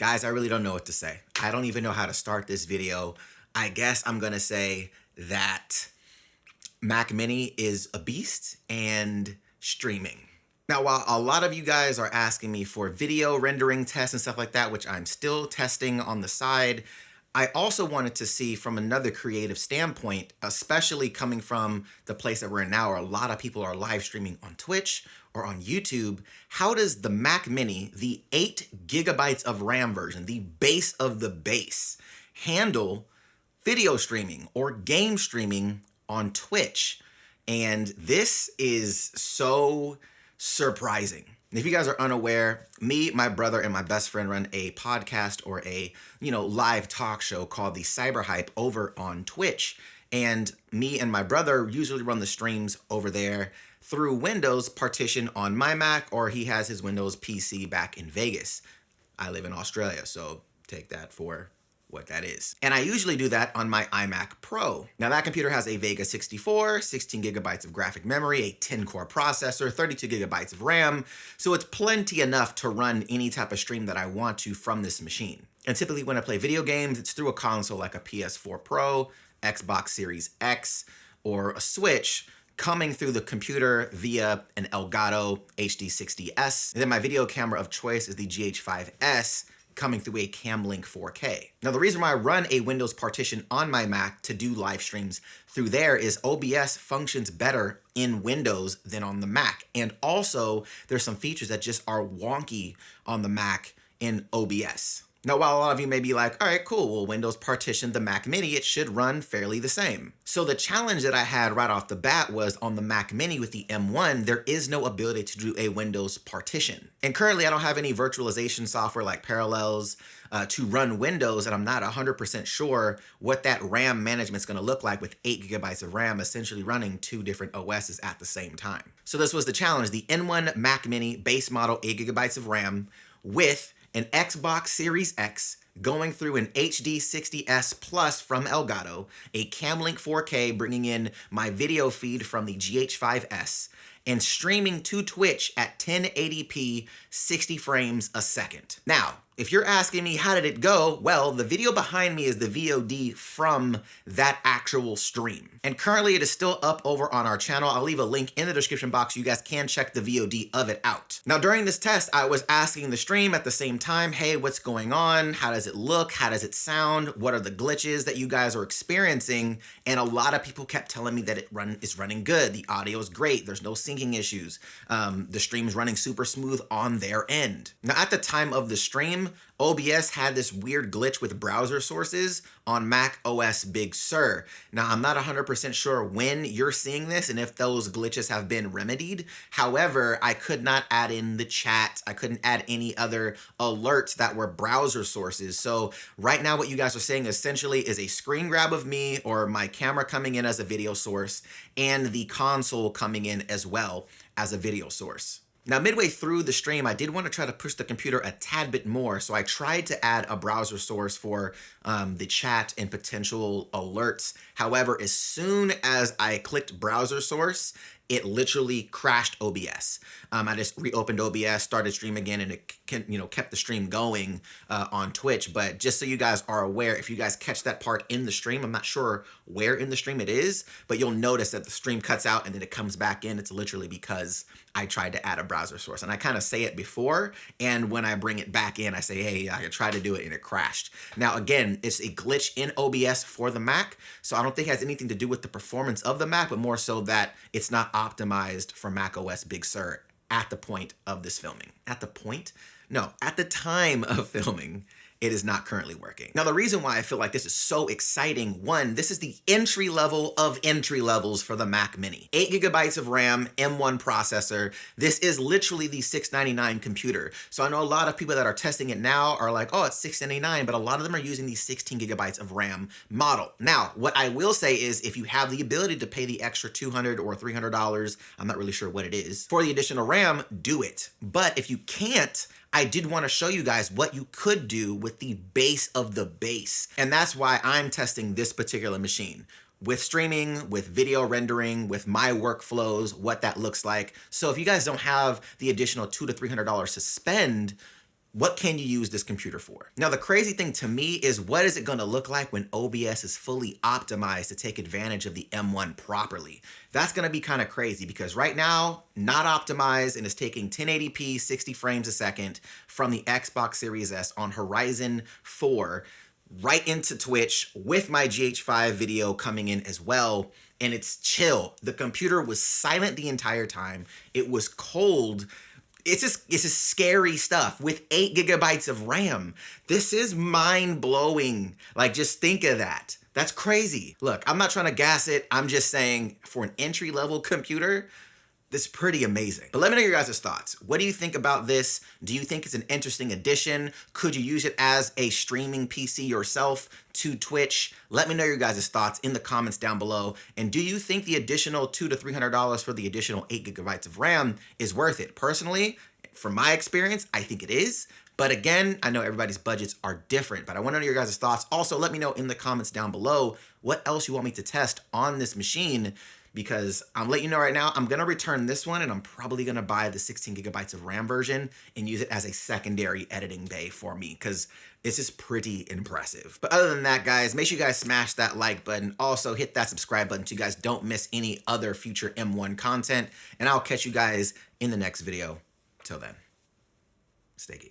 Guys, I really don't know what to say. I don't even know how to start this video. I guess I'm gonna say that Mac Mini is a beast and streaming. Now, while a lot of you guys are asking me for video rendering tests and stuff like that, which I'm still testing on the side, I also wanted to see from another creative standpoint, especially coming from the place that we're in now, where a lot of people are live streaming on Twitch or on YouTube. How does the Mac Mini, the 8 gigabytes of RAM version, the base of the base, handle video streaming or game streaming on Twitch? And this is so surprising. If you guys are unaware, me, my brother, and my best friend run a podcast or a, live talk show called The Cyber Hype over on Twitch. And me and my brother usually run the streams over there through Windows Partition on my Mac, or he has his Windows PC back in Vegas. I live in Australia, so take that for what that is. And I usually do that on my iMac Pro. Now that computer has a Vega 64, 16 gigabytes of graphic memory, a 10-core processor, 32 gigabytes of RAM, so it's plenty enough to run any type of stream that I want to from this machine. And typically when I play video games, it's through a console like a PS4 Pro, Xbox Series X, or a Switch, coming through the computer via an Elgato HD60S. And then my video camera of choice is the GH5S, coming through a Camlink 4K. Now, the reason why I run a Windows partition on my Mac to do live streams through there is OBS functions better in Windows than on the Mac. And also, there's some features that just are wonky on the Mac in OBS. Now, while a lot of you may be like, all right, cool, well, Windows partitioned the Mac Mini, it should run fairly the same. So the challenge that I had right off the bat was on the Mac Mini with the M1, there is no ability to do a Windows partition. And currently I don't have any virtualization software like Parallels to run Windows, and I'm not 100% sure what that RAM management is gonna look like with 8 gigabytes of RAM essentially running 2 different OSs at the same time. So this was the challenge, the N1 Mac Mini base model 8 gigabytes of RAM with an Xbox Series X going through an HD60S Plus from Elgato, a Camlink 4K bringing in my video feed from the GH5S, and streaming to Twitch at 1080p 60 frames a second. Now, if you're asking me how did it go, well, the video behind me is the VOD from that actual stream. And currently it is still up over on our channel. I'll leave a link in the description box so you guys can check the VOD of it out. Now, during this test, I was asking the stream at the same time, hey, what's going on? How does it look? How does it sound? What are the glitches that you guys are experiencing? And a lot of people kept telling me that it is running good. The audio is great. There's no syncing issues. The stream's running super smooth on their end. Now, at the time of the stream, OBS had this weird glitch with browser sources on Mac OS Big Sur. Now, I'm not 100% sure when you're seeing this and if those glitches have been remedied. However, I could not add in the chat. I couldn't add any other alerts that were browser sources. So right now what you guys are seeing essentially is a screen grab of me or my camera coming in as a video source and the console coming in as well as a video source. Now, midway through the stream, I did want to try to push the computer a tad bit more, so I tried to add a browser source for the chat and potential alerts. However, as soon as I clicked browser source, it literally crashed OBS. I just reopened OBS, started stream again, and it kept the stream going on Twitch. But just so you guys are aware, if you guys catch that part in the stream, I'm not sure where in the stream it is, but you'll notice that the stream cuts out and then it comes back in. It's literally because I tried to add a browser source. And I kind of say it before, and when I bring it back in, I say, hey, I tried to do it and it crashed. Now, again, it's a glitch in OBS for the Mac, so I don't think it has anything to do with the performance of the Mac, but more so that it's not optimized for Mac OS Big Sur at the point of this filming. At the point? No, at the time of filming, it is not currently working. Now, the reason why I feel like this is so exciting, one, this is the entry level of entry levels for the Mac Mini. 8 gigabytes of RAM, M1 processor. This is literally the $699 computer. So I know a lot of people that are testing it now are like, oh, it's $699, but a lot of them are using the 16 gigabytes of RAM model. Now, what I will say is if you have the ability to pay the extra $200 or $300, I'm not really sure what it is, for the additional RAM, do it. But if you can't, I did want to show you guys what you could do with the base of the base. And that's why I'm testing this particular machine with streaming, with video rendering, with my workflows, what that looks like. So if you guys don't have the additional $200 to $300 to spend, What can you use this computer for? Now, the crazy thing to me is, what is it going to look like when OBS is fully optimized to take advantage of the M1 properly? That's going to be kind of crazy because right now, not optimized, and it's taking 1080p 60 frames a second from the Xbox Series S on Horizon 4 right into Twitch with my GH5 video coming in as well. And it's chill. The computer was silent the entire time. It was cold. It's just scary stuff with 8 gigabytes of RAM. This is mind-blowing. Like, just think of that. That's crazy. Look, I'm not trying to gas it. I'm just saying, for an entry-level computer, this is pretty amazing. But let me know your guys' thoughts. What do you think about this? Do you think it's an interesting addition? Could you use it as a streaming PC yourself to Twitch? Let me know your guys' thoughts in the comments down below. And do you think the additional $200 to $300 for the additional 8 gigabytes of RAM is worth it? Personally, from my experience, I think it is. But again, I know everybody's budgets are different, but I want to know your guys' thoughts. Also, let me know in the comments down below what else you want me to test on this machine, because I'm letting you know right now, I'm going to return this one, and I'm probably going to buy the 16 gigabytes of RAM version and use it as a secondary editing bay for me, because this is pretty impressive. But other than that, guys, make sure you guys smash that like button. Also, hit that subscribe button so you guys don't miss any other future M1 content, and I'll catch you guys in the next video. Till then, stay geek.